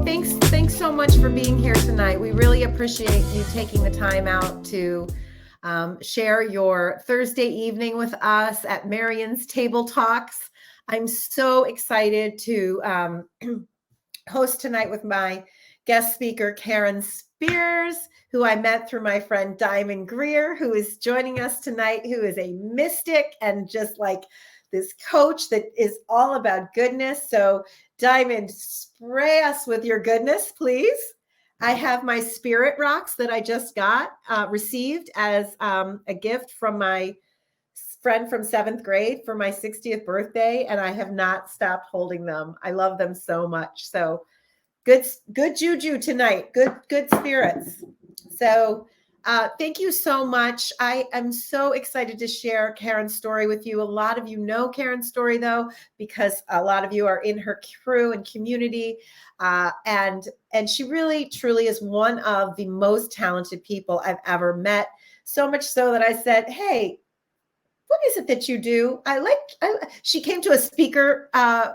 Thanks so much for being here tonight. We really appreciate you taking the time out to share your Thursday evening with us at Marion's Table Talks. I'm so excited to host tonight with my guest speaker, Karen Spears, who I met through my friend Diamond Greer, who is joining us tonight, who is a mystic and just like this coach that is all about goodness. So Diamond, spray us with your goodness, please. I have my spirit rocks that I just received as a gift from my friend from 7th grade for my 60th birthday, and I have not stopped holding them. I love them so much. So good juju tonight. Good spirits. So thank you so much. I am so excited to share Karen's story with you. A lot of you know Karen's story, though, because a lot of you are in her crew and community. And she really, truly is one of the most talented people I've ever met. So much so that I said, hey, what is it that you do? She came to a speaker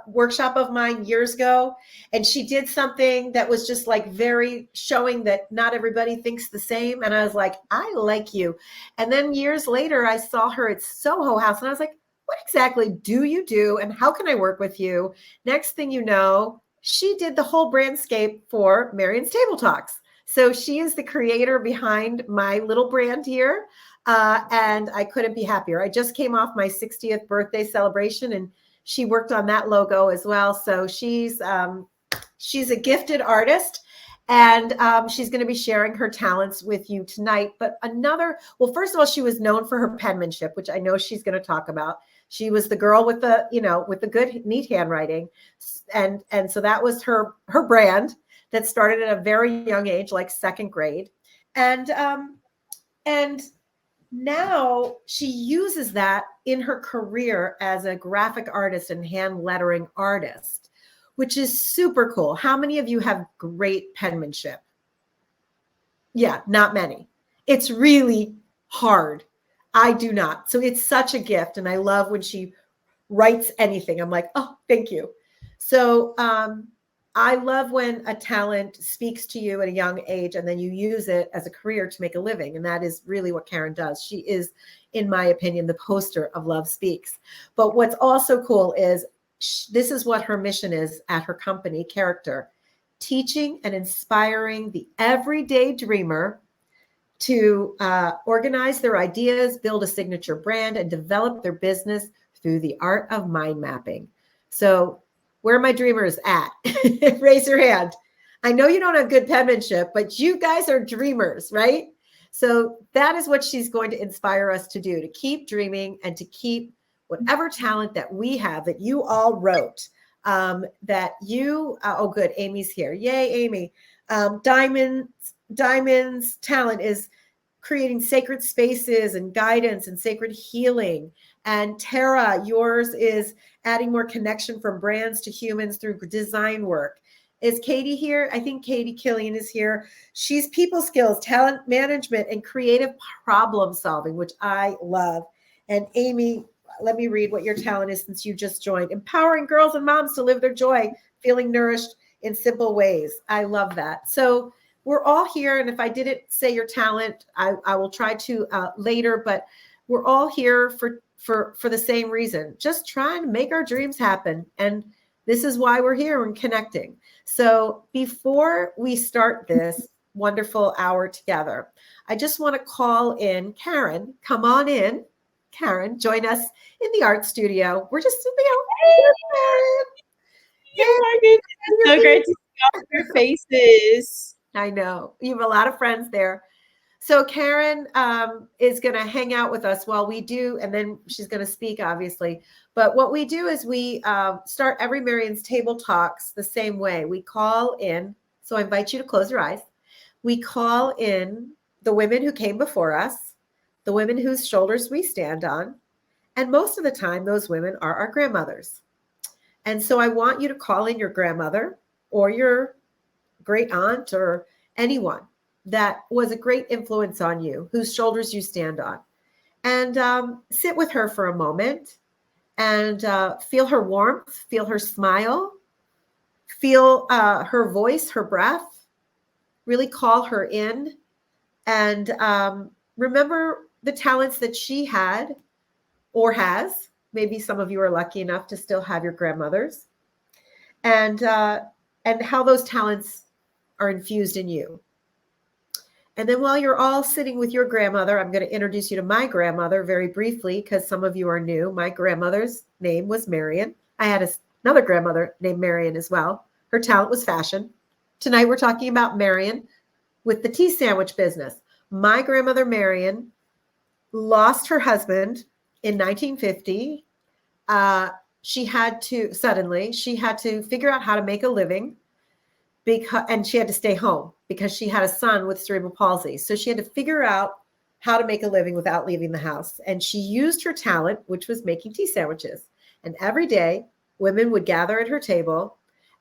workshop of mine years ago, and she did something that was just like very showing that not everybody thinks the same. And I was like, I like you. And then years later, I saw her at Soho House, and I was like, what exactly do you do? And how can I work with you? Next thing you know, she did the whole brandscape for Marion's Table Talks. So she is the creator behind my little brand here. And I couldn't be happier. I just came off my 60th birthday celebration, and she worked on that logo as well. So she's a gifted artist, and she's going to be sharing her talents with you tonight. But first of all, she was known for her penmanship, which I know she's going to talk about. She was the girl with the good, neat handwriting. And so that was her brand that started at a very young age, like 2nd grade. And now she uses that in her career as a graphic artist and hand lettering artist, which is super cool. How many of you have great penmanship? Yeah, not many. It's really hard. I do not. So it's such a gift. And I love when she writes anything. I'm like, oh, thank you. So I love when a talent speaks to you at a young age and then you use it as a career to make a living. And that is really what Karen does. She is, in my opinion, the poster of Love Speaks. But what's also cool is this is what her mission is at her company, Character, teaching and inspiring the everyday dreamer to organize their ideas, build a signature brand, and develop their business through the art of mind mapping. So where are my dreamers at? Raise your hand. I know you don't have good penmanship, but you guys are dreamers, right? So that is what she's going to inspire us to do, to keep dreaming and to keep whatever talent that we have that you all wrote, oh, good. Amy's here. Yay, Amy. Diamond's talent is creating sacred spaces and guidance and sacred healing. And Tara, yours is adding more connection from brands to humans through design work. Is Katie here? I think Katie Killian is here. She's people skills, talent management, and creative problem solving, which I love. And Amy, let me read what your talent is since you just joined. Empowering girls and moms to live their joy, feeling nourished in simple ways. I love that. So we're all here. And if I didn't say your talent, I will try to later, but we're all here for the same reason, just trying to make our dreams happen. And this is why we're here and connecting. So before we start this wonderful hour together, I just want to call in Karen. Come on in. Karen, join us in the art studio. We're just, Karen. So great to see all your faces. I know. You have a lot of friends there. So Karen is going to hang out with us while we do, and then she's going to speak, obviously. But what we do is we start every Marion's Table Talks the same way. We call in, so I invite you to close your eyes. We call in the women who came before us, the women whose shoulders we stand on, and most of the time, those women are our grandmothers. And so I want you to call in your grandmother or your great aunt or anyone that was a great influence on you, whose shoulders you stand on. And sit with her for a moment and feel her warmth, feel her smile, feel her voice, her breath, really call her in, and remember the talents that she had or has. Maybe some of you are lucky enough to still have your grandmothers, and how those talents are infused in you. And then while you're all sitting with your grandmother, I'm going to introduce you to my grandmother very briefly because some of you are new. My grandmother's name was Marion. I had another grandmother named Marion as well. Her talent was fashion. Tonight we're talking about Marion with the tea sandwich business. My grandmother Marion lost her husband in 1950. She had to figure out how to make a living and she had to stay home because she had a son with cerebral palsy. So she had to figure out how to make a living without leaving the house. And she used her talent, which was making tea sandwiches. And every day, women would gather at her table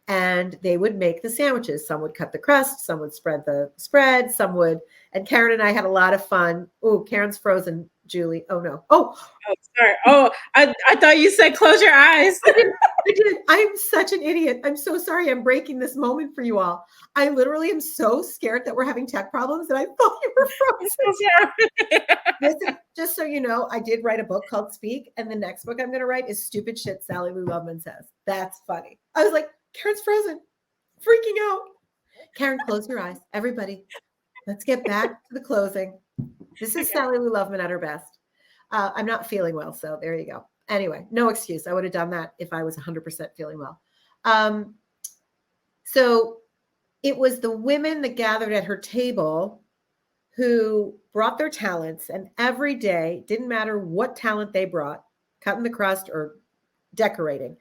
and they would make the sandwiches. Some would cut the crust, some would spread the spread, some would. And Karen and I had a lot of fun. Oh, Karen's frozen, Julie. Oh, no. Oh, sorry. Oh, I thought you said close your eyes. I did. I'm such an idiot. I'm so sorry. I'm breaking this moment for you all. I literally am so scared that we're having tech problems that I thought you were frozen. Listen, just so you know, I did write a book called Speak, and the next book I'm going to write is Stupid Shit Sally Lou Loveman Says. That's funny. I was like, Karen's frozen, freaking out. Karen, close your eyes. Everybody, let's get back to the closing. This is Sally Lou Loveman at her best. I'm not feeling well, so there you go. Anyway, no excuse. I would have done that if I was 100% feeling well. So it was the women that gathered at her table who brought their talents, and every day, didn't matter what talent they brought, cutting the crust or decorating,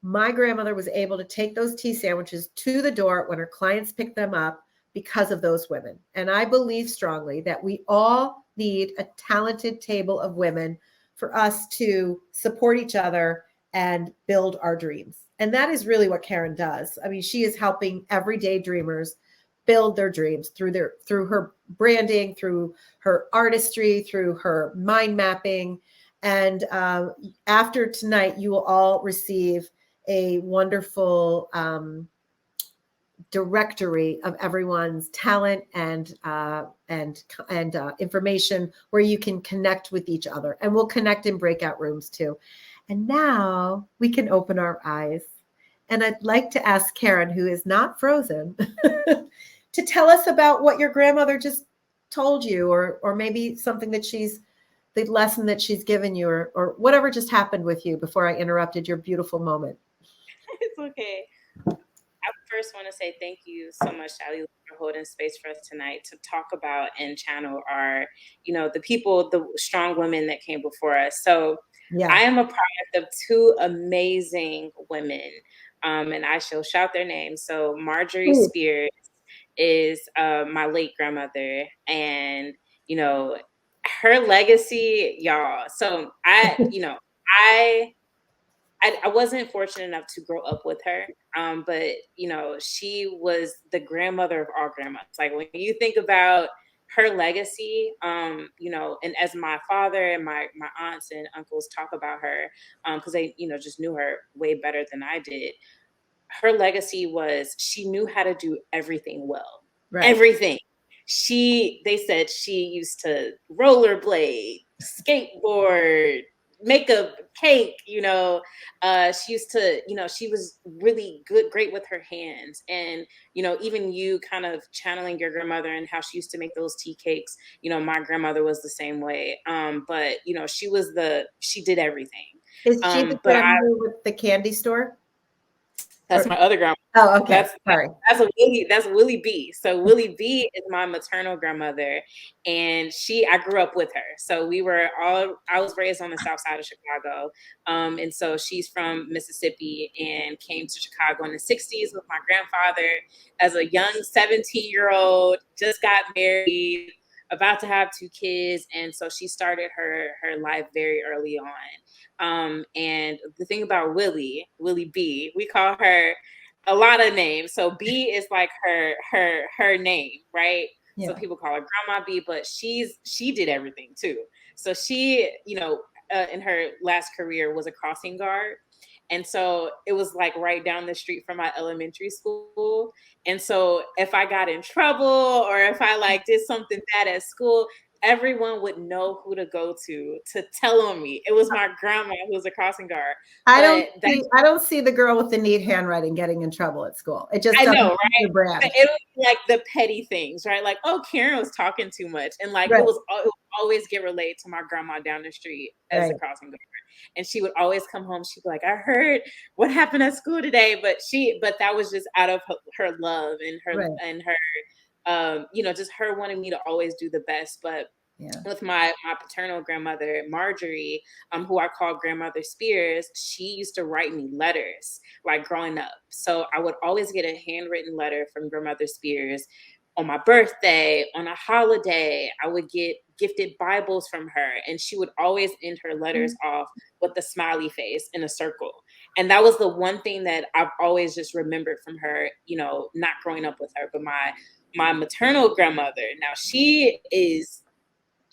my grandmother was able to take those tea sandwiches to the door when her clients picked them up because of those women. And I believe strongly that we all need a talented table of women for us to support each other and build our dreams. And that is really what Karen does. I mean, she is helping everyday dreamers build their dreams through her branding, through her artistry, through her mind mapping. And after tonight, you will all receive a wonderful directory of everyone's talent and information where you can connect with each other, and we'll connect in breakout rooms too. And now we can open our eyes, and I'd like to ask Karen, who is not frozen, to tell us about what your grandmother just told you, or maybe something that the lesson that she's given you, or whatever just happened with you before I interrupted your beautiful moment. It's okay. I first want to say thank you so much, Sally, for holding space for us tonight to talk about and channel our, the people, the strong women that came before us. So yeah. I am a product of two amazing women, and I shall shout their names. So Marjorie Spears is my late grandmother, and, her legacy, y'all. So I wasn't fortunate enough to grow up with her, but, she was the grandmother of all grandmas. Like, when you think about her legacy, and as my father and my aunts and uncles talk about her, because they, just knew her way better than I did, her legacy was she knew how to do everything well. Right. Everything. They said she used to rollerblade, skateboard, make a cake, she used to, she was really great with her hands. And, even you kind of channeling your grandmother and how she used to make those tea cakes, my grandmother was the same way. But, she did everything. Is she the grandmother with the candy store? That's my other grandma. Oh, okay. Sorry. That's Willie B. So Willie B is my maternal grandmother, and I grew up with her. So I was raised on the south side of Chicago. And so she's from Mississippi and came to Chicago in the 60s with my grandfather as a young 17-year-old, just got married, about to have 2 kids. And so she started her life very early on. And the thing about Willie B, we call her a lot of names. So B is like her name, right? Yeah. So people call her Grandma B, but she did everything too. So she, in her last career was a crossing guard. And so it was like right down the street from my elementary school. And so if I got in trouble or if I like did something bad at school, everyone would know who to go to tell on me. It was my grandma who was a crossing guard. But I don't see the girl with the neat handwriting getting in trouble at school. It just I doesn't know, fit right? your brand. But it was like the petty things, right? Like, oh, Karen was talking too much. And like Right. it would always get relayed to my grandma down the street as a crossing guard. And she would always come home. She'd be like, I heard what happened at school today. But that was just out of her love and her you know, just her wanting me to always do the best. But with my paternal grandmother, Marjorie, who I call Grandmother Spears, she used to write me letters like growing up. So I would always get a handwritten letter from Grandmother Spears on my birthday, on a holiday. I would get gifted Bibles from her, and she would always end her letters off with a smiley face in a circle. And that was the one thing that I've always just remembered from her, you know, not growing up with her. But my maternal grandmother, now she is,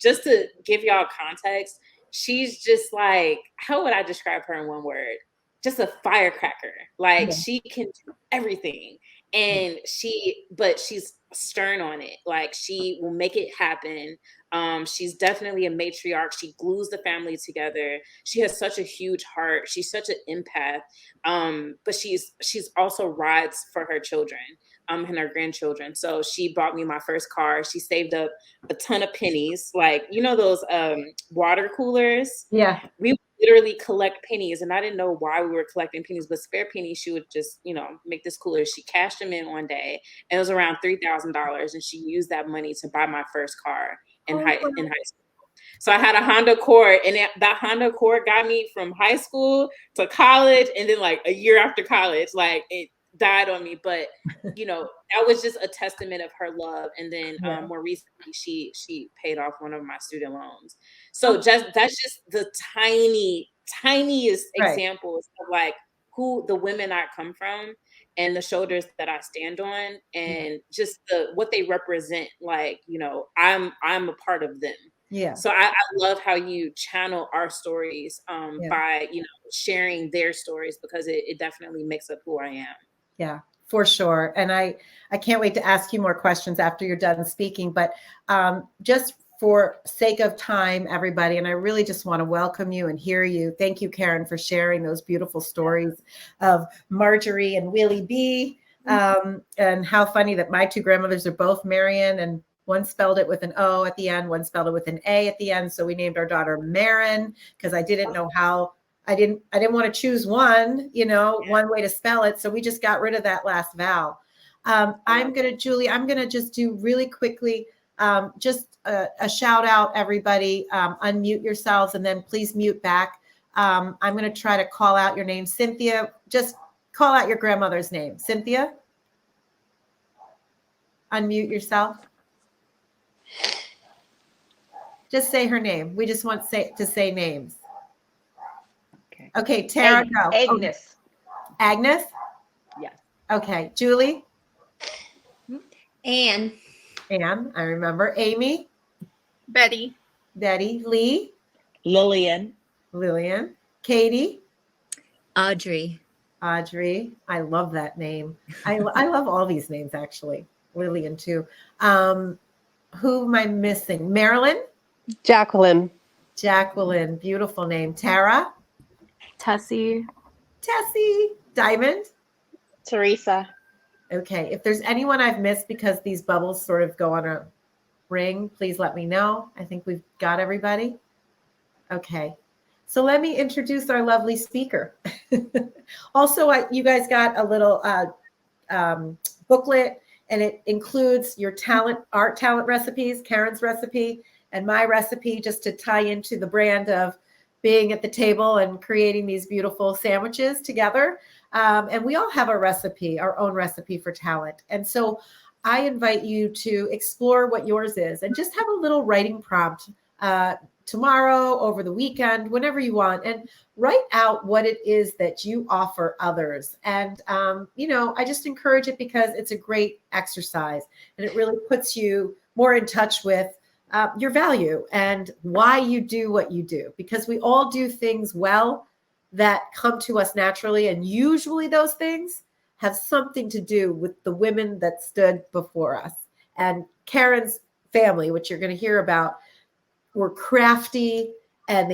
just to give y'all context, she's just like, how would I describe her in one word? Just a firecracker. Like she can do everything. And but she's stern on it. Like she will make it happen. She's definitely a matriarch. She glues the family together. She has such a huge heart. She's such an empath. But she's also rides for her children, and her grandchildren. So she bought me my first car. She saved up a ton of pennies, like, you know, those water coolers. Yeah. We literally collect pennies, and I didn't know why we were collecting pennies, but spare pennies, she would just, you know, make this cooler. She cashed them in one day, and it was around $3,000, and she used that money to buy my first car in high school. So I had a Honda Accord, and that Honda Accord got me from high school to college, and then like a year after college, like it died on me. But you know, that was just a testament of her love. And then more recently, she paid off one of my student loans. So that's just the tiniest examples of like who the women I come from and the shoulders that I stand on, and just what they represent. Like, you know, I'm a part of them. Yeah. So I love how you channel our stories by, you know, sharing their stories, because it definitely makes up who I am. Yeah, for sure. And I can't wait to ask you more questions after you're done speaking, but just for sake of time, everybody, and I really just want to welcome you and hear you. Thank you, Karen, for sharing those beautiful stories of Marjorie and Willie B. And how funny that my two grandmothers are both Marion, and one spelled it with an O at the end, one spelled it with an A at the end. So we named our daughter Marion because I didn't know how. I didn't want to choose one, you know, one way to spell it. So we just got rid of that last vowel. Julie, I'm going to just do really quickly, just a shout out, everybody. Unmute yourselves and then please mute back. I'm going to try to call out your name. Cynthia, just call out your grandmother's name. Cynthia, unmute yourself. Just say her name. We just want to say names. Okay, Tara, go. Agnes. Oh. Agnes? Yes. Okay, Julie? Anne. Anne, I remember. Amy? Betty. Betty. Lee? Lillian. Lillian. Katie? Audrey. Audrey. I love that name. I love all these names, actually. Lillian, too. Who am I missing? Marilyn? Jacqueline. Jacqueline. Beautiful name. Tara? Tessie. Tessie. Diamond? Teresa. Okay. If there's anyone I've missed because these bubbles sort of go on a ring, please let me know. I think we've got everybody. Okay. So let me introduce our lovely speaker. Also, you guys got a little booklet, and it includes your art talent recipes, Karen's recipe, and my recipe, just to tie into the brand of being at the table and creating these beautiful sandwiches together. And we all have a recipe, our own recipe for talent. And so I invite you to explore what yours is and just have a little writing prompt tomorrow, over the weekend, whenever you want, and write out what it is that you offer others. And, you know, I just encourage it because it's a great exercise, and it really puts you more in touch with your value and why you do what you do, because we all do things well that come to us naturally. And usually those things have something to do with the women that stood before us. And Karen's family, which you're going to hear about, were crafty, and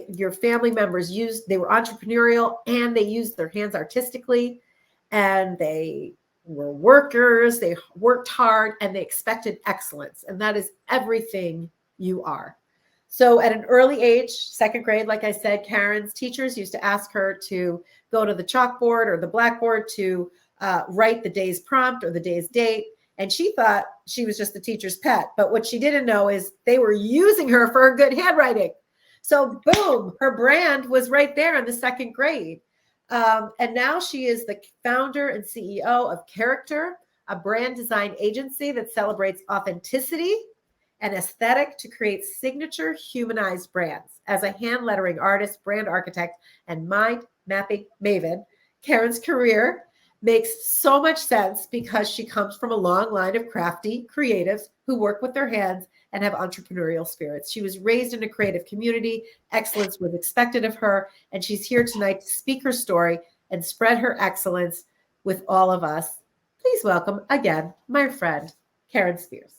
your family members they were entrepreneurial, and they used their hands artistically, and they were workers. They worked hard, and they expected excellence. And that is everything you are. So at an early age, second grade, like I said, Karen's teachers used to ask her to go to the chalkboard or the blackboard to write the day's prompt or the day's date. And she thought she was just the teacher's pet. But what she didn't know is they were using her for her good handwriting. So boom, her brand was right there in the second grade. And now she is the founder and CEO of Character, a brand design agency that celebrates authenticity and aesthetic to create signature humanized brands. As a hand lettering artist, brand architect, and mind mapping maven, Karen's career makes so much sense because she comes from a long line of crafty creatives who work with their hands and have entrepreneurial spirits. She was raised in a creative community. Excellence was expected of her, and she's here tonight to speak her story and spread her excellence with all of us. Please welcome again my friend, Karen Spears.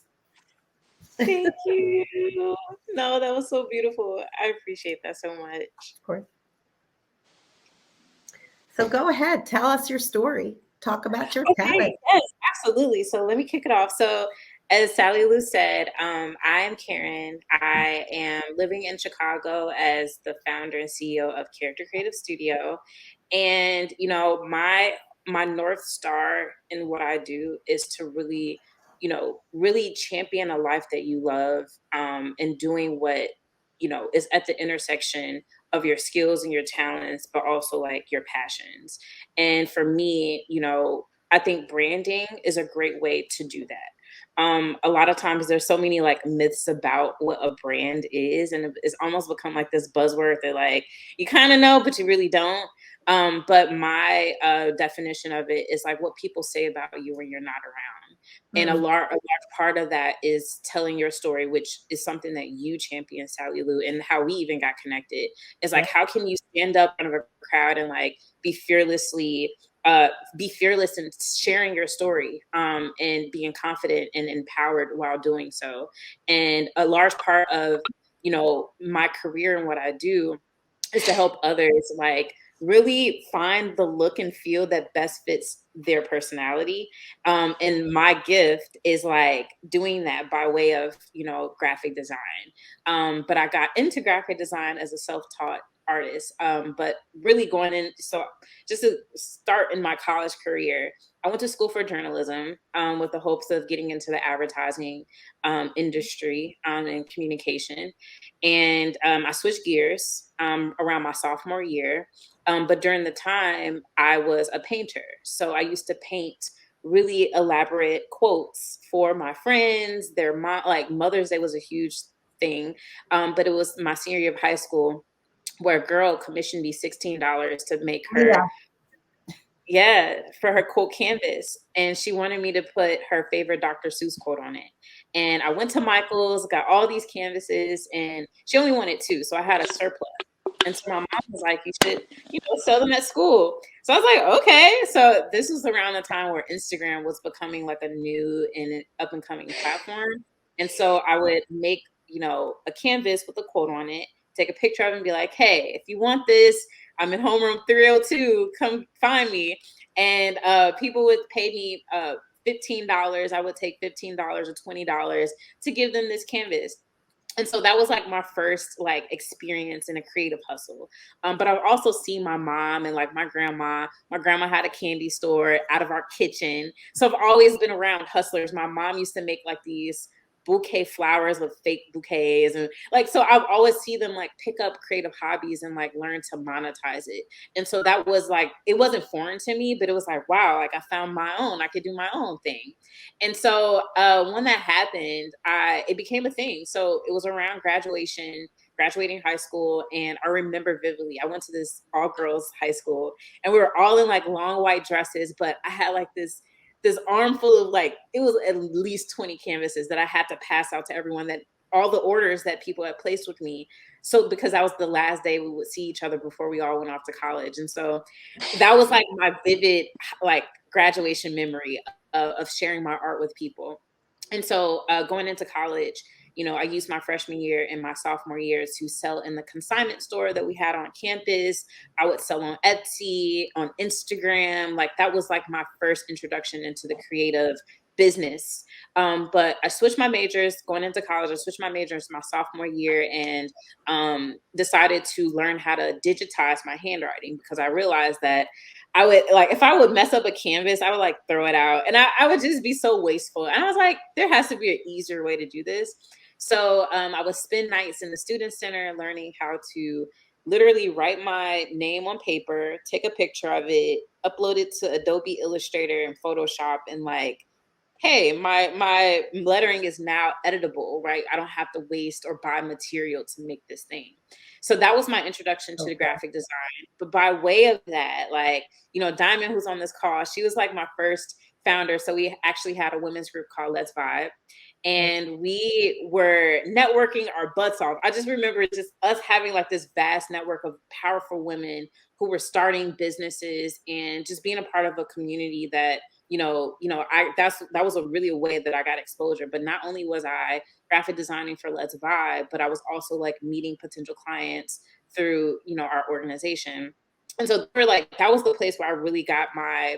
Thank you. No, that was so beautiful. I appreciate that so much. Of course. So go ahead, tell us your story. Talk about your talent. Yes, absolutely. So let me kick it off. So as Sally Lou said, I am Karen. I am living in Chicago as the founder and CEO of Character Creative Studio. And, you know, my North Star in what I do is to really, you know, really champion a life that you love, and doing what, you know, is at the intersection of your skills and your talents, but also like your passions. And for me, you know, I think branding is a great way to do that. A lot of times there's so many like myths about what a brand is, and it's almost become like this buzzword that like you kind of know, but you really don't. But my definition of it is like what people say about you when you're not around. And a large part of that is telling your story, which is something that you champion, Sally Lou, and how we even got connected. Is like, how can you stand up in front of a crowd and like be fearless in sharing your story, and being confident and empowered while doing so. And a large part of, you know, my career and what I do is to help others like really find the look and feel that best fits their personality. And my gift is like doing that by way of, you know, graphic design. But I got into graphic design as a self-taught artist. But really going in, so just to start in my college career, I went to school for journalism, with the hopes of getting into the advertising industry, and communication. And I switched gears around my sophomore year. But during the time, I was a painter. So I used to paint really elaborate quotes for my friends. Their like Mother's Day was a huge thing. But it was my senior year of high school where a girl commissioned me $16 to make her, for her quote canvas. And she wanted me to put her favorite Dr. Seuss quote on it. And I went to Michael's, got all these canvases, and she only wanted 2. So I had a surplus. And so my mom was like, you should, you know, sell them at school. So I was like, okay. So this was around the time where Instagram was becoming like a new and up and coming platform. And so I would make, you know, a canvas with a quote on it, take a picture of it and be like, hey, if you want this, I'm in homeroom 302, come find me. And people would pay me $15. I would take $15 or $20 to give them this canvas. And so that was like my first like experience in a creative hustle. But I've also seen my mom and like my grandma. My grandma had a candy store out of our kitchen. So I've always been around hustlers. My mom used to make like these bouquet flowers with fake bouquets, and like, so I've always see them like pick up creative hobbies and like learn to monetize it. And so that was like, it wasn't foreign to me, but it was like, wow, like I found my own, I could do my own thing. And so when that happened, it became a thing. So it was around graduating high school. And I remember vividly, I went to this all girls high school and we were all in like long white dresses, but I had like this armful of like, it was at least 20 canvases that I had to pass out to everyone, that all the orders that people had placed with me. So because that was the last day we would see each other before we all went off to college. And so that was like my vivid like graduation memory of sharing my art with people. And so going into college, you know, I used my freshman year and my sophomore year to sell in the consignment store that we had on campus. I would sell on Etsy, on Instagram. Like that was like my first introduction into the creative business. But I switched my majors going into college. I switched my majors my sophomore year and decided to learn how to digitize my handwriting because I realized that I would like, if I would mess up a canvas, I would like throw it out and I would just be so wasteful. And I was like, there has to be an easier way to do this. So I would spend nights in the student center learning how to literally write my name on paper, take a picture of it, upload it to Adobe Illustrator and Photoshop and like, hey, my lettering is now editable, right? I don't have to waste or buy material to make this thing. So that was my introduction to the graphic design. But by way of that, like, you know, Diamond, who's on this call, she was like my first founder. So we actually had a women's group called Let's Vibe. And we were networking our butts off. I just remember just us having like this vast network of powerful women who were starting businesses and just being a part of a community that, that was really a way that I got exposure. But not only was I graphic designing for Let's Vibe, but I was also like meeting potential clients through, our organization. And so that was the place where I really got my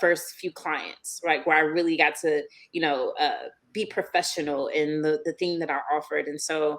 first few clients, right? Where I really got to, be professional in the thing that I offered. And so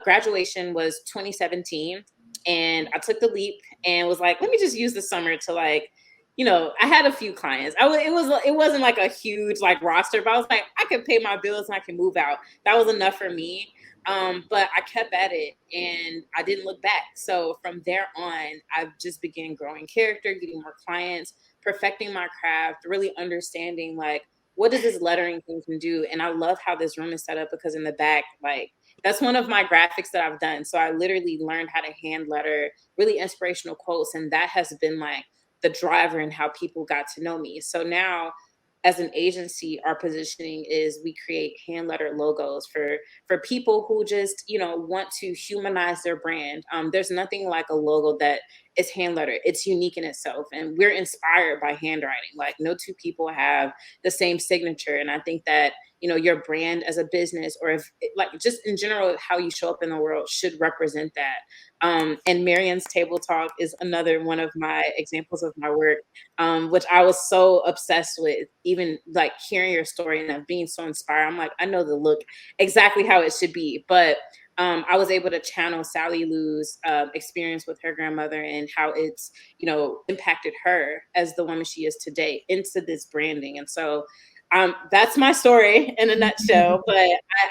graduation was 2017 and I took the leap and was like, let me just use the summer to like, I had a few clients. It wasn't like a huge like roster, but I was like, I could pay my bills and I can move out. That was enough for me. But I kept at it and I didn't look back. So from there on, I just began growing character, getting more clients, perfecting my craft, really understanding like, what does this lettering thing can do? And I love how this room is set up because in the back, like that's one of my graphics that I've done. So I literally learned how to hand letter really inspirational quotes. And that has been like the driver in how people got to know me. So now as an agency, our positioning is we create hand letter logos for people who just, want to humanize their brand. There's nothing like a logo that is hand lettered. It's unique in itself. And we're inspired by handwriting. Like no two people have the same signature. And I think that, your brand as a business or if like just in general, how you show up in the world should represent that. And Marion's Table Talk is another one of my examples of my work, which I was so obsessed with, even like hearing your story and being so inspired. I'm like, I know the look exactly how it should be. But I was able to channel Sally Lou's experience with her grandmother and how it's, impacted her as the woman she is today into this branding. And so that's my story in a nutshell. But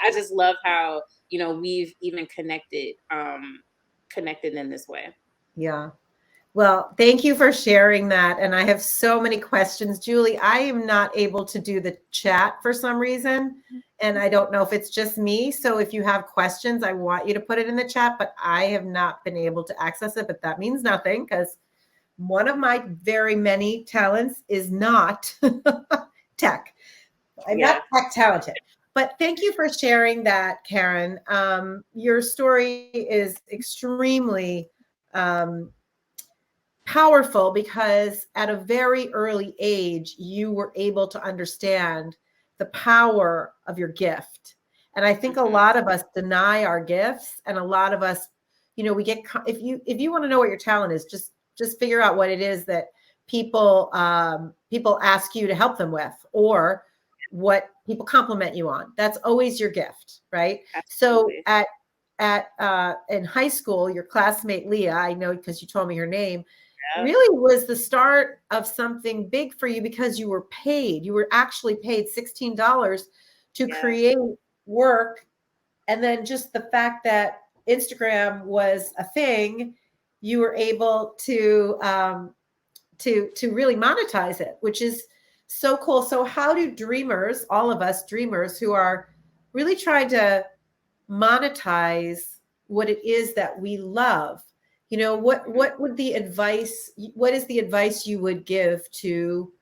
I just love how, we've even connected in this way. Yeah. Well, thank you for sharing that. And I have so many questions. Julie, I am not able to do the chat for some reason. And I don't know if it's just me. So if you have questions, I want you to put it in the chat, but I have not been able to access it. But that means nothing because one of my very many talents is not tech. I'm not tech talented. But thank you for sharing that, Karen. Your story is extremely powerful because at a very early age, you were able to understand the power of your gift. And I think a lot of us deny our gifts, and a lot of us, we get, if you want to know what your talent is, just figure out what it is that people ask you to help them with, or what people compliment you on. That's always your gift, right? Absolutely. So in high school, your classmate Leah, I know because you told me her name, really was the start of something big for you because you were paid. You were actually paid $16 to create work. And then just the fact that Instagram was a thing, you were able to really monetize it, which is so cool. So how do dreamers, all of us dreamers who are really trying to monetize what it is that we love, what is the advice you would give to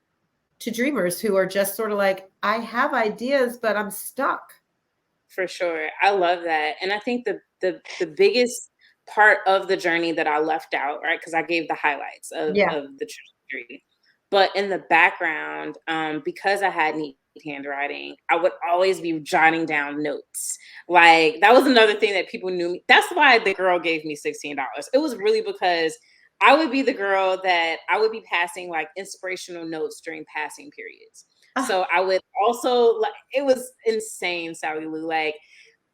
dreamers who are just sort of like, I have ideas, but I'm stuck? For sure. I love that. And I think the the biggest part of the journey that I left out, right? Because I gave the highlights of Yeah. the trajectory. But in the background, because I had neat handwriting, I would always be jotting down notes. Like that was another thing that people knew me. That's why the girl gave me $16. It was really because I would be the girl that I would be passing like inspirational notes during passing periods. So I would also like it was insane, Sally Lou. Like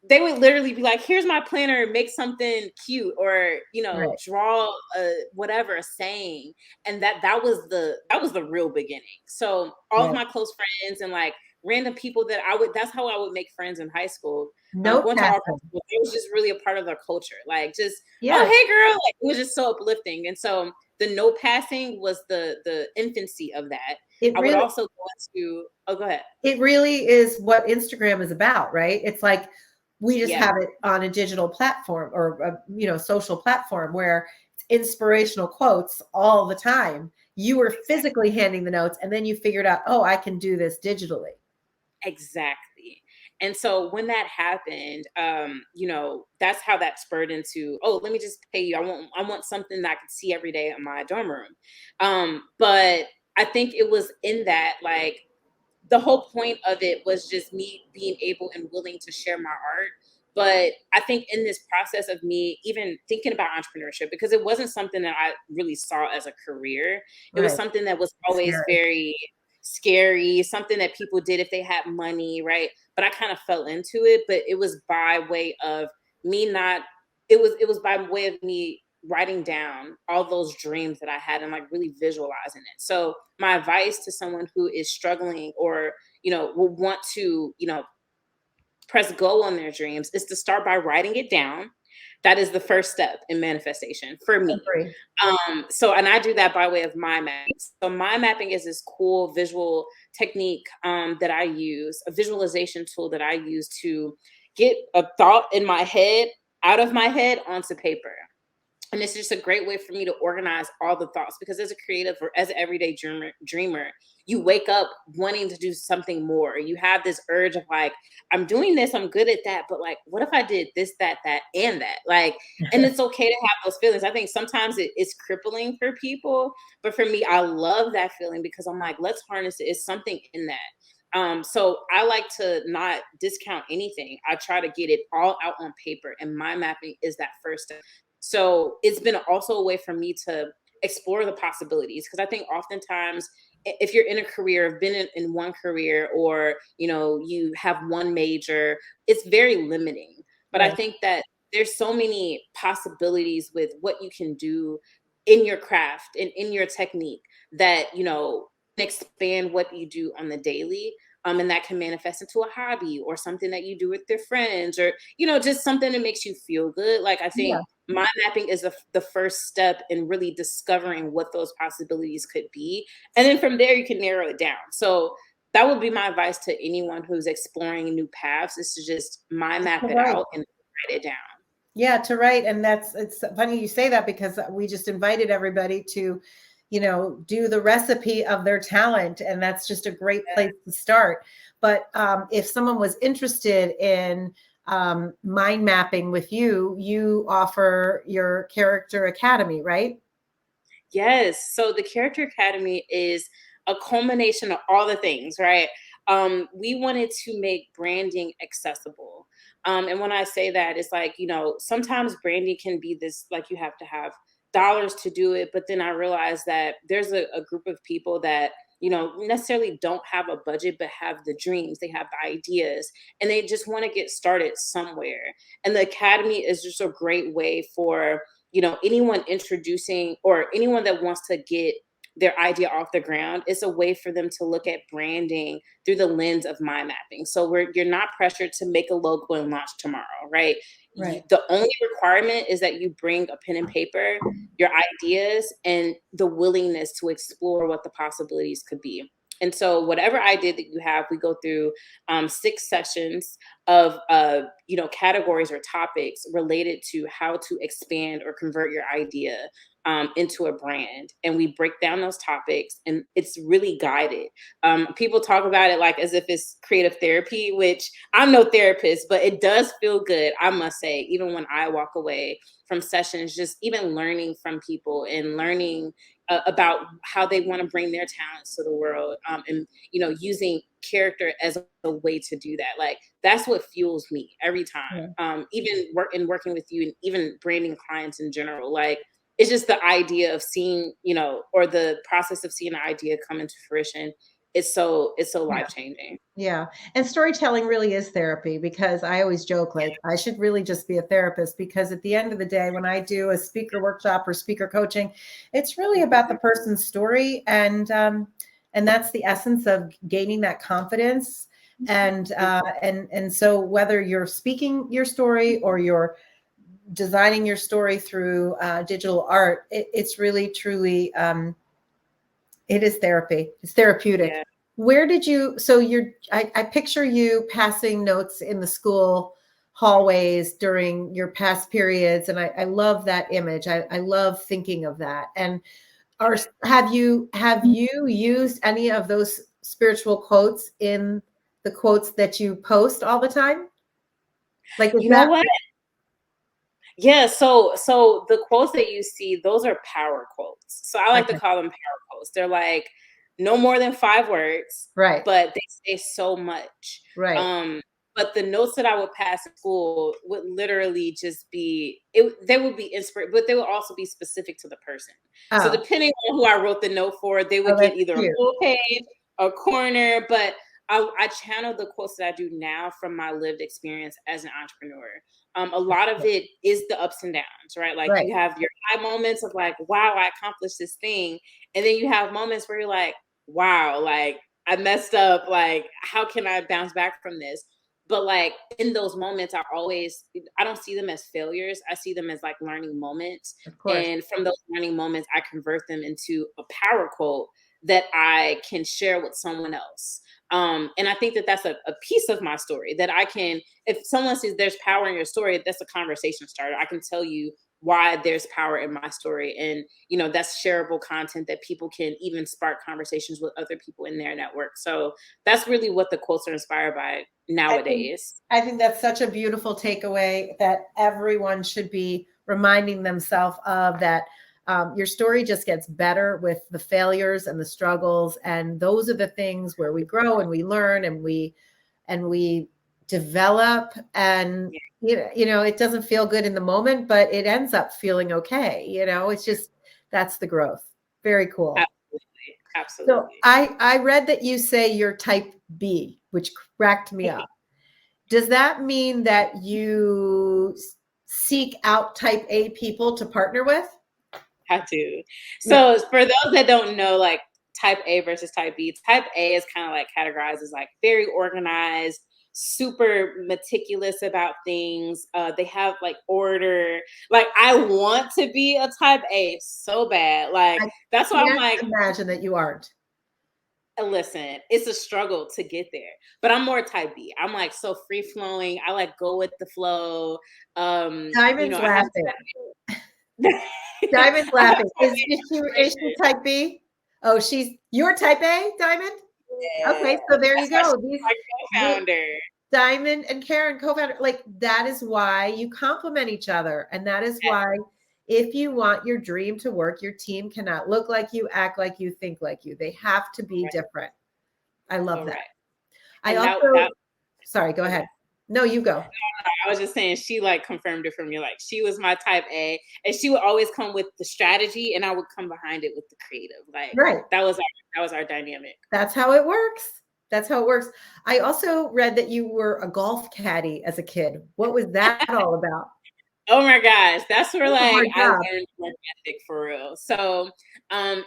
they would literally be like, here's my planner, make something cute, or Right. draw a saying. And that was the real beginning. So all of Right. my close friends and like random people that that's how I would make friends in high school. Note Going to all passing. school, it was just really a part of their culture. Like just, Yeah. oh hey girl, like it was just so uplifting. And so the note passing was the infancy of that. It I would really, also go into go ahead. it really is what Instagram is about, right? It's like we just Yeah. have it on a digital platform or a social platform where it's inspirational quotes all the time. You were physically handing the notes, and then you figured out, oh, I can do this digitally. Exactly. And so when that happened, that's how that spurred into, oh, let me just pay you. I want something that I could see every day in my dorm room. But I think it was in that, like, the whole point of it was just me being able and willing to share my art. But I think in this process of me even thinking about entrepreneurship, because it wasn't something that I really saw as a career, it was Right. something that was always Scary. very scary, something that people did if they had money, right? But I kind of fell into it, but it was by way of me not, it was by way of me writing down all those dreams that I had and like really visualizing it. So my advice to someone who is struggling or, will want to, press go on their dreams is to start by writing it down. That is the first step in manifestation for me. Agree. And I do that by way of mind mapping. So mind mapping is this cool visual technique that I use, a visualization tool that I use to get a thought in my head, out of my head onto paper. And it's just a great way for me to organize all the thoughts, because as a creative or as an everyday dreamer, you wake up wanting to do something more. You have this urge of like, I'm doing this, I'm good at that, but like, what if I did this, that, and that? Like, and it's okay to have those feelings. I think sometimes it's crippling for people, but for me, I love that feeling because I'm like, let's harness it. It's something in that. So I like to not discount anything. I try to get it all out on paper, and mind mapping is that first step. So it's been also a way for me to explore the possibilities, because I think oftentimes if you're in a career, have been in one career, or you have one major, it's very limiting. But Right. I think that there's so many possibilities with what you can do in your craft and in your technique that expand what you do on the daily. And that can manifest into a hobby or something that you do with your friends, or just something that makes you feel good. Like I think Yeah. mind mapping is the first step in really discovering what those possibilities could be, and then from there you can narrow it down. So that would be my advice to anyone who's exploring new paths, is to just mind map it Right. out and write it down. Yeah, to write. And it's funny you say that, because we just invited everybody to, do the recipe of their talent. And that's just a great place to start. But if someone was interested in mind mapping with you, you offer your Character Academy, right? Yes. So the Character Academy is a culmination of all the things, right? We wanted to make branding accessible. And when I say that, it's like, sometimes branding can be this, like you have to have dollars to do it. But then I realized that there's a group of people that, necessarily don't have a budget, but have the dreams, they have the ideas, and they just want to get started somewhere. And the Academy is just a great way for anyone introducing, or anyone that wants to get their idea off the ground. It's a way for them to look at branding through the lens of mind mapping. So you're not pressured to make a logo and launch tomorrow, right? Right. The only requirement is that you bring a pen and paper, your ideas, and the willingness to explore what the possibilities could be. And so whatever idea that you have, we go through 6 sessions of categories or topics related to how to expand or convert your idea into a brand. And we break down those topics, and it's really guided. People talk about it like as if it's creative therapy, which I'm no therapist, but it does feel good, I must say, even when I walk away from sessions, just even learning from people and learning about how they want to bring their talents to the world, and using character as a way to do that. Like that's what fuels me every time. Even working with you, and even branding clients in general. Like it's just the idea of seeing, or the process of seeing an idea come into fruition. It's so life changing. Yeah. And storytelling really is therapy, because I always joke, like, I should really just be a therapist, because at the end of the day, when I do a speaker workshop or speaker coaching, it's really about the person's story. And that's the essence of gaining that confidence. And so whether you're speaking your story or you're designing your story through digital art, it's really, truly, it is therapy. It's therapeutic. Yeah. Where did you, so I picture you passing notes in the school hallways during your past periods. And I love that image. I love thinking of that. And have you used any of those spiritual quotes in the quotes that you post all the time? Like, is You know that what? Yeah, so the quotes that you see, those are power quotes. So I like to call them power quotes. They're like no more than 5 words, right? but they say so much. Right. But the notes that I would pass at school would literally just be they would be inspired, but they would also be specific to the person. So Oh, depending on who I wrote the note for, they would get that's either a cute. full page, a corner, but I channel the quotes that I do now from my lived experience as an entrepreneur. A lot of it is the ups and downs, right? Like Right. you have your high moments of like, wow, I accomplished this thing. And then you have moments where you're like, wow, like I messed up. Like, how can I bounce back from this? But like in those moments, I don't see them as failures. I see them as like learning moments. Of course. And from those learning moments, I convert them into a power quote that I can share with someone else. And I think that that's a piece of my story that I can, if someone says there's power in your story, that's a conversation starter. I can tell you why there's power in my story. And, that's shareable content that people can even spark conversations with other people in their network. So that's really what the quotes are inspired by nowadays. I think that's such a beautiful takeaway that everyone should be reminding themselves of, that your story just gets better with the failures and the struggles. And those are the things where we grow and we learn and we develop. And, it doesn't feel good in the moment, but it ends up feeling okay. It's just, that's the growth. Very cool. Absolutely. So I read that you say you're type B, which cracked me up. Does that mean that you seek out type A people to partner with? I do. So for those that don't know, like type A versus type B, type A is kind of like categorized as like very organized, super meticulous about things. They have like order. Like I want to be a type A so bad. Like that's why I'm like, imagine that you aren't. Listen, it's a struggle to get there, but I'm more type B. I'm like so free flowing. I like go with the flow. Diamond's laughing. Diamond's laughing. Is she type B? Oh, you're type A, Diamond? Yeah. Okay, so there you go. My co-founder. Diamond and Karen, co-founder, like that is why you complement each other. And that is why, if you want your dream to work, your team cannot look like you, act like you, think like you. They have to be different. I love that. Sorry, go ahead. No, you go. I was just saying, she like confirmed it for me. Like she was my type A, and she would always come with the strategy, and I would come behind it with the creative. Like that was our dynamic. That's how it works. That's how it works. I also read that you were a golf caddy as a kid. What was that all about? Oh my gosh, that's where I learned work ethic for real. So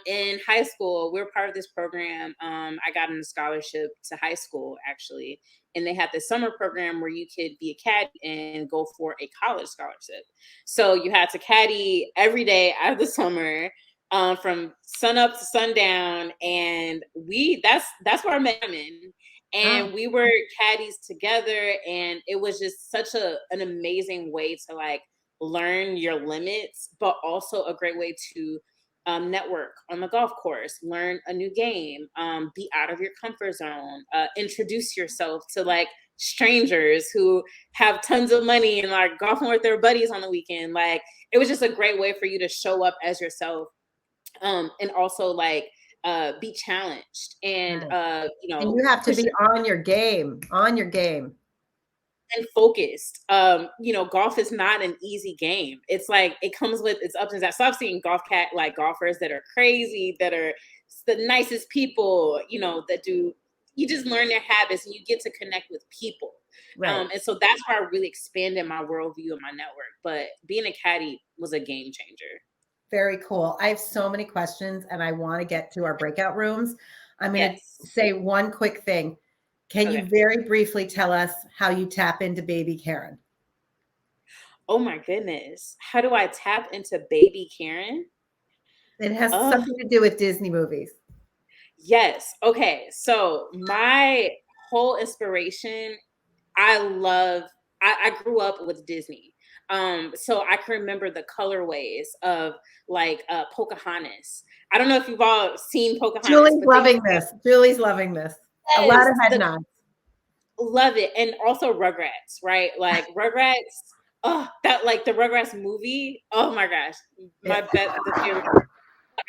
in high school, we were part of this program. I got in a scholarship to high school actually, and they had this summer program where you could be a caddy and go for a college scholarship. So you had to caddy every day out of the summer. from sun up to sundown, and that's where I met him. And we were caddies together, and it was just such an amazing way to like learn your limits, but also a great way to network on the golf course, learn a new game, be out of your comfort zone, introduce yourself to like strangers who have tons of money and like golfing with their buddies on the weekend. Like it was just a great way for you to show up as yourself, and also like be challenged, and you know, and you have to push be on your game, and focused. You know, golf is not an easy game. It's like it comes with its ups and downs. So I've seen golfers that are crazy, that are the nicest people, you know, that do, you just learn their habits and you get to connect with people. right? And so that's where I really expanded my worldview and my network. But being a caddy was a game changer. Very cool. I have so many questions and I want to get to our breakout rooms. I'm going to Yes. say one quick thing. Can you Okay. very briefly tell us how you tap into baby Karen? Oh my goodness. How do I tap into baby Karen? It has Oh, something to do with Disney movies. yes. Okay. So my whole inspiration, I grew up with Disney. So I can remember the colorways of like Pocahontas. I don't know if you've all seen Pocahontas, Julie's but loving this. Julie's loving this. A lot yes, of head nods. love it. And also Rugrats, right? Like Rugrats, oh, that like the Rugrats movie. Oh my gosh. The favorite.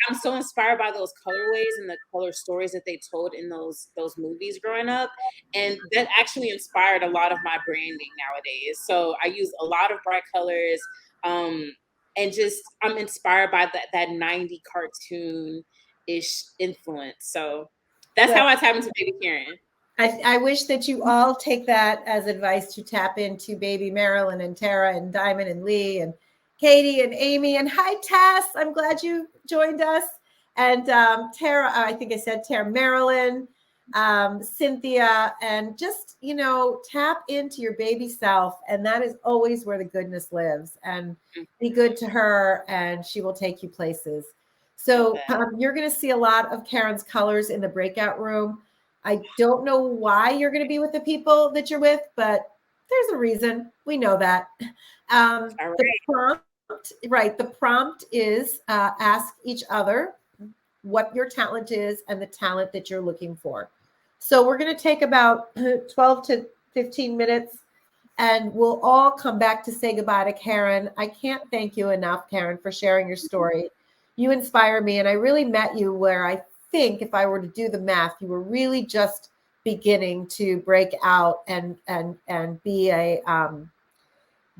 I'm so inspired by those colorways and the color stories that they told in those movies growing up, and that actually inspired a lot of my branding nowadays. So I use a lot of bright colors, and just I'm inspired by that 90 cartoon ish influence. So that's Well, how I tap into Baby Karen. I wish that you all take that as advice to tap into baby Marilyn and Tara and Diamond and Lee and Katie and Amy. And hi, Tess. I'm glad you joined us. And Tara, I think I said Tara, Marilyn, Cynthia, and just, you know, tap into your baby self. And that is always where the goodness lives. And be good to her, and she will take you places. So you're going to see a lot of Karen's colors in the breakout room. I don't know why you're going to be with the people that you're with, but there's a reason. We know that. The prompt is ask each other what your talent is and the talent that you're looking for. So we're going to take about 12 to 15 minutes, and we'll all come back to say goodbye to Karen. I can't thank you enough, Karen, for sharing your story. You inspire me, and I really met you where I think if I were to do the math, you were really just beginning to break out and be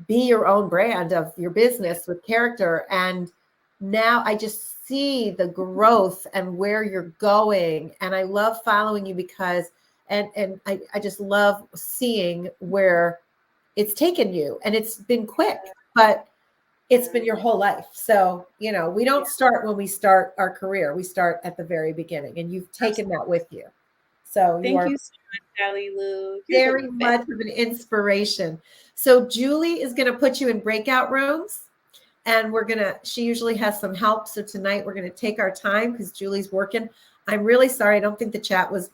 be your own brand of your business with character. And now I just see the growth and where you're going. And I love following you because and I just love seeing where it's taken you. And it's been quick, but it's been your whole life. So, you know, we don't start when we start our career. We start at the very beginning, and you've taken that with you. So Thank you so much, Sally Lou. You're very much of an inspiration. So Julie is going to put you in breakout rooms, and she usually has some help. So tonight we're going to take our time because Julie's working. I'm really sorry. I don't think the chat was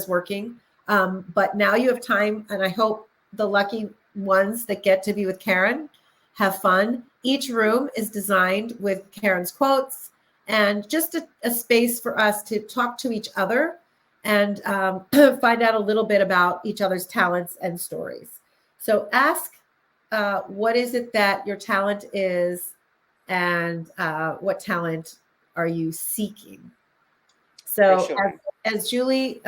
working. But now you have time, and I hope the lucky ones that get to be with Karen have fun. Each room is designed with Karen's quotes and just a space for us to talk to each other and find out a little bit about each other's talents and stories. So ask, what is it that your talent is, and what talent are you seeking? So as Julie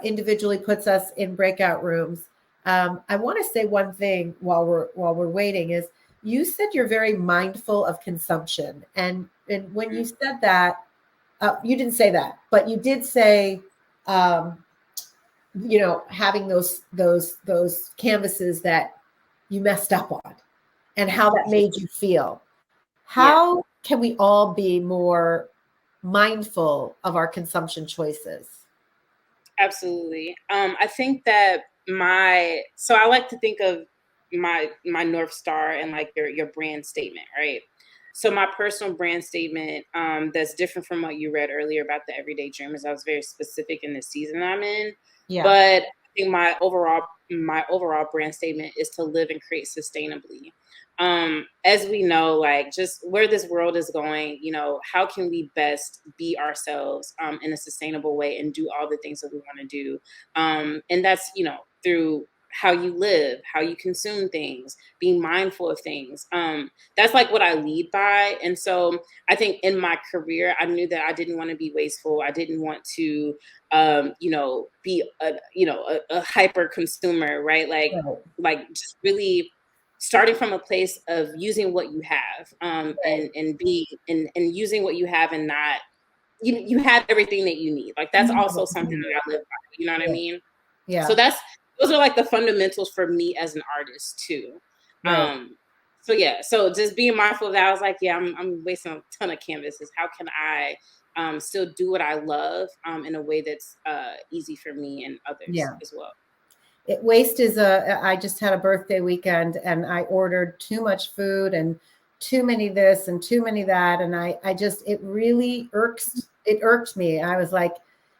individually puts us in breakout rooms, I want to say one thing while we're waiting is, you said you're very mindful of consumption. And when you said that, you didn't say that, but you did say, you know, having those canvases that you messed up on and how that made you feel. How can we all be more mindful of our consumption choices? Absolutely. I think that so I like to think of my North Star and like your brand statement, right? So my personal brand statement, that's different from what you read earlier about the everyday dreamers. I was very specific in the season I'm in, Yeah. but I think my overall brand statement is to live and create sustainably. As we know, like just where this world is going, how can we best be ourselves in a sustainable way and do all the things that we want to do? And that's, through how you live, how you consume things, being mindful of things. That's like what I lead by. And so I think in my career, I knew that I didn't want to be wasteful. I didn't want to, be a hyper consumer, right? Like just really starting from a place of using what you have, and using what you have, and not, you have everything that you need. Like that's also something that I live by. You know what I mean? Yeah. So those are like the fundamentals for me as an artist too. Right. So yeah, so just being mindful of that, I was like, yeah, I'm wasting a ton of canvases. How can I still do what I love in a way that's easy for me and others as well? Waste is I just had a birthday weekend and I ordered too much food and too many this and too many that. And it really irked me. I was like,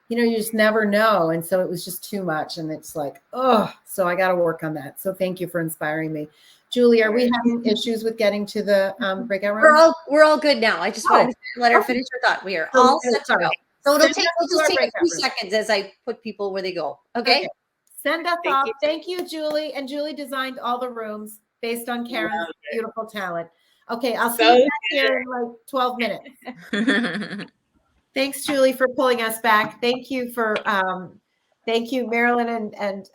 you just never know. And so it was just too much. And it's like, oh, so I got to work on that. So thank you for inspiring me. Julie, are we having issues with getting to the breakout room? We're all good now. I just wanted to let her finish her thought. We are all set to go. So we'll just take a few seconds as I put people where they go. Okay. Send us off. Thank you, Julie. And Julie designed all the rooms based on Karen's beautiful talent. Okay, I'll see you back here in like 12 minutes. Thanks, Julie, for pulling us back. Thank you Marilyn and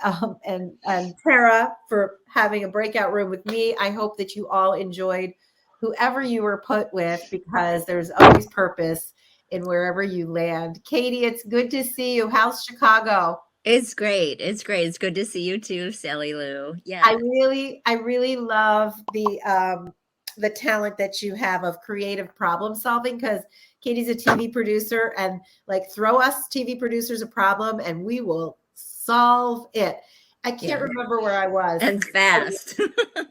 Tara for having a breakout room with me. I hope that you all enjoyed whoever you were put with, because there's always purpose in wherever you land. Katie, it's good to see you. How's Chicago? It's great. It's great. It's good to see you too, Sally Lou. Yeah. I really love the talent that you have of creative problem solving, because Katie's a TV producer, and like throw us TV producers a problem and we will solve it. I can't remember where I was. And fast.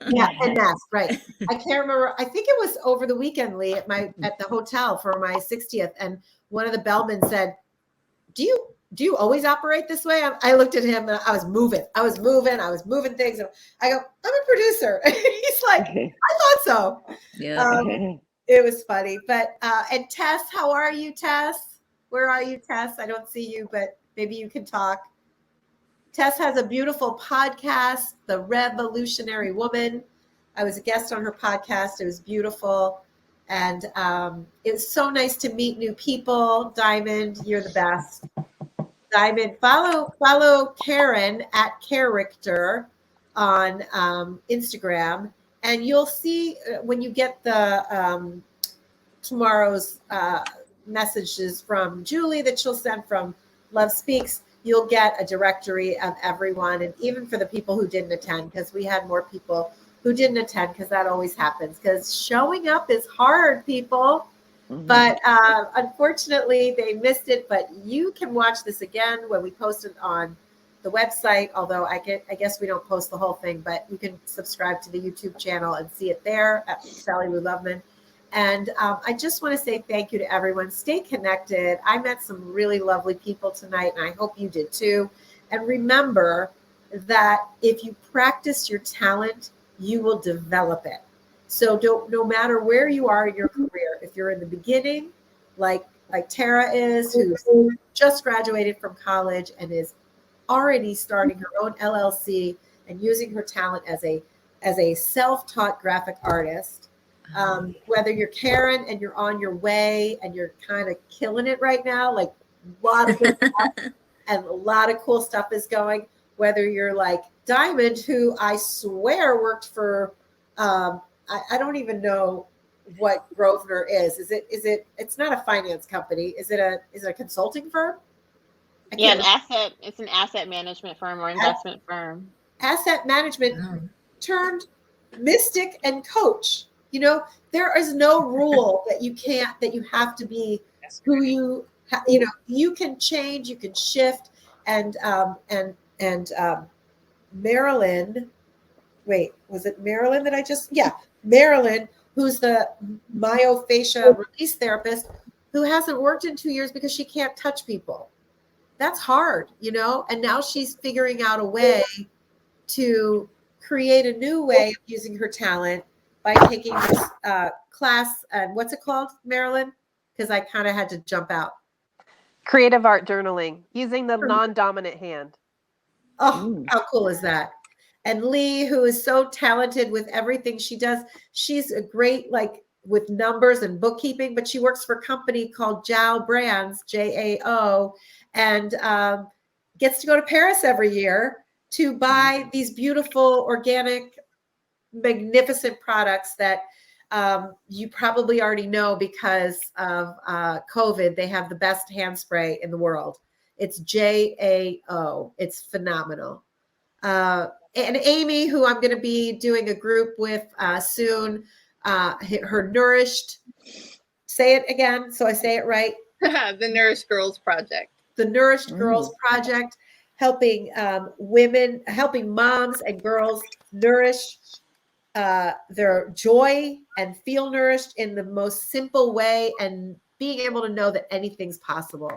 Yeah, and fast, right. I can't remember. I think it was over the weekend, Lee, at the hotel for my 60th. And one of the bellmen said, do you always operate this way? I looked at him and I was moving things. And I go, I'm a producer. He's like, I thought so. Yeah. It was funny. But, and Tess, how are you, Tess? Where are you, Tess? I don't see you, but maybe you can talk. Tess has a beautiful podcast, The Revolutionary Woman. I was a guest on her podcast. It was beautiful. And it was so nice to meet new people. Diamond, you're the best. Diamond, follow Karen at Character on Instagram, and you'll see when you get the tomorrow's messages from Julie that she'll send from Love Speaks, you'll get a directory of everyone, and even for the people who didn't attend, because we had more people who didn't attend, because that always happens, because showing up is hard, people. But unfortunately, they missed it. But you can watch this again when we post it on the website. Although I guess we don't post the whole thing, but you can subscribe to the YouTube channel and see it there at Sally Lou Loveman. And I just want to say thank you to everyone. Stay connected. I met some really lovely people tonight, and I hope you did too. And remember that if you practice your talent, you will develop it. So no matter where you are in your career, if you're in the beginning, like Tara is, who just graduated from college and is already starting her own LLC and using her talent as a self-taught graphic artist, whether you're Karen and you're on your way and you're kind of killing it right now, like a lot of good stuff and a lot of cool stuff is going, whether you're like Diamond, who I swear worked for, I don't even know what Grosvenor is. It's not a finance company. Is it a consulting firm? It's an asset management firm or investment firm. Asset management turned mystic and coach. There is no rule that you have to be who you can change, you can shift. And Marilyn, wait, was it Marilyn that Marilyn who's the myofascia release therapist, who hasn't worked in 2 years because she can't touch people. That's hard, you know? And now she's figuring out a way to create a new way of using her talent by taking this class. And what's it called, Marilyn? Because I kind of had to jump out. Creative art journaling using the non-dominant hand. Oh, how cool is that? And Lee, who is so talented with everything she does, she's a great, like, with numbers and bookkeeping, but she works for a company called Jao Brands, JAO, and gets to go to Paris every year to buy these beautiful, organic, magnificent products that you probably already know because of COVID. They have the best hand spray in the world. It's JAO. It's phenomenal. And Amy, who I'm going to be doing a group with soon, her Nourished, say it again so I say it right. The Nourished Girls Project. The Nourished Girls Project, helping women, helping moms and girls nourish their joy and feel nourished in the most simple way, and being able to know that anything's possible.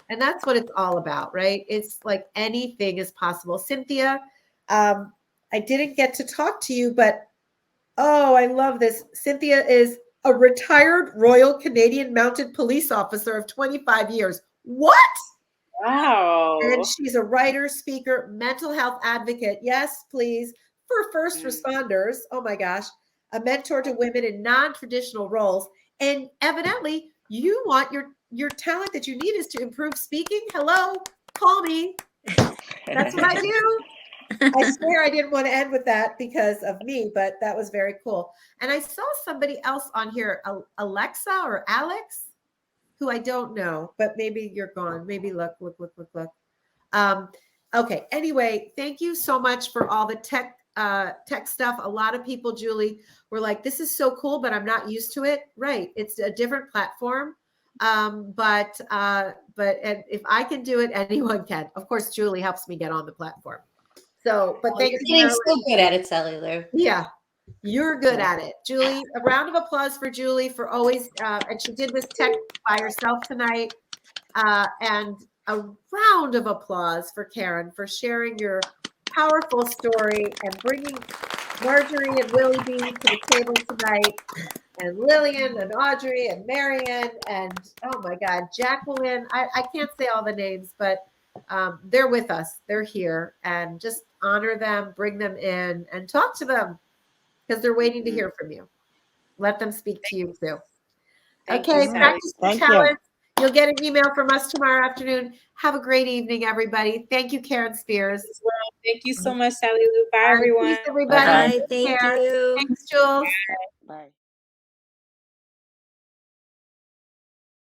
And that's what it's all about, right? It's like anything is possible. Cynthia, I didn't get to talk to you, but oh, I love this. Cynthia is a retired Royal Canadian Mounted Police officer of 25 years. What? Wow. And she's a writer, speaker, mental health advocate. Yes, please. For first responders. Oh my gosh. A mentor to women in non-traditional roles. And evidently, you want your talent that you need is to improve speaking. Hello, call me. That's what I do. I swear I didn't want to end with that because of me, but that was very cool. And I saw somebody else on here, Alexa or Alex, who I don't know, but maybe you're gone. Maybe look. Okay. Anyway, thank you so much for all the tech stuff. A lot of people, Julie, were like, this is so cool, but I'm not used to it. Right. It's a different platform. But if I can do it, anyone can. Of course, Julie helps me get on the platform. So, but thank You're you. getting so good at it, Sally Lou. Yeah, you're good at it. Julie, a round of applause for Julie for always, and she did this tech by herself tonight. And a round of applause for Karen for sharing your powerful story and bringing Marjorie and Willie B to the table tonight, and Lillian and Audrey and Marion and, oh my God, Jacqueline. I can't say all the names, but they're with us. They're here, and just honor them, bring them in, and talk to them because they're waiting to hear from you. Let them speak to you too. Okay, practice your talents. You'll get an email from us tomorrow afternoon. Have a great evening, everybody. Thank you, Karen Spears. Thank you so much, Sally Lou. Bye, everyone. Peace, everybody. Bye. Thank you. Thanks, Jules. Bye.